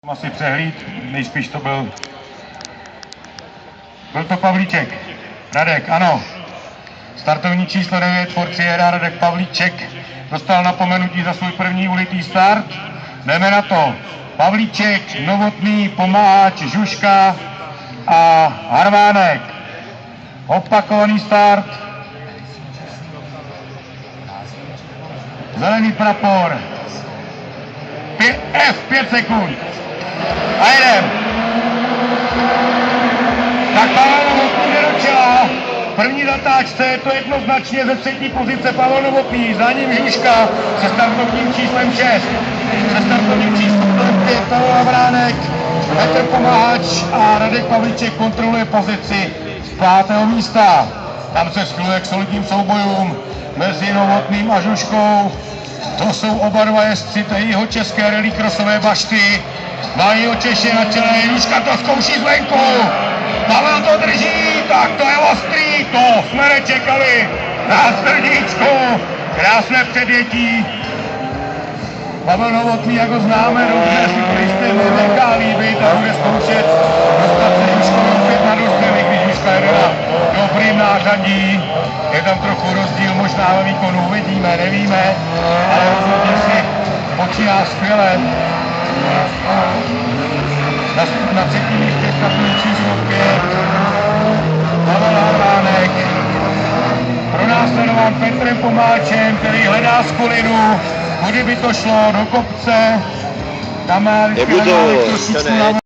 Asi přehlíd, nejspíš to byl to Pavlíček. Radek, ano. Startovní číslo 9, porciéra Radek Pavlíček dostal napomenutí za svůj první ulitý start. Jdeme na to. Pavlíček, Novotný, Pomáhač, Žuška a Harvánek. Opakovaný start. Zelený prapor. F5 sekund. A jedem. Tak Pavel Novotný jde do čela. První zatáčce je to jednoznačně ze třetí pozice Pavel Novotný. Za ním Žuška se startovním číslem 6. Se startovním číslem 5 Pavel Havránek, Petr Pomáhač a Radek Pavlíček kontroluje pozici z 5. místa. Tam se schyluje k solidním soubojům mezi Novotným a Žuškou. To jsou oba dva jezdci jeho české rallycrossové bašty. Mají Češi na čele, Žuška to zkouší zvenku. Pavel to drží, tak to je ostrý, to jsme nečekali. Na srdíčku, krásné předjetí. Pavel Novotný, jak ho známe dobře, cyklisty nenechá líbit a bude zkoušet dostat se Žuškovi opět na dospělý, když Žuška jede na dobrým nářadí. Je tam trochu rozdíl, možná ve výkonu uvidíme, nevíme, ale rozhodně si počíná skvěle. Na třetím místě startovní číslo 5 Pavel Harvánek, pronásledován Petrem Pomáčem, který hledá skulinu, kudy by to šlo, do kopce. Tam má trošičku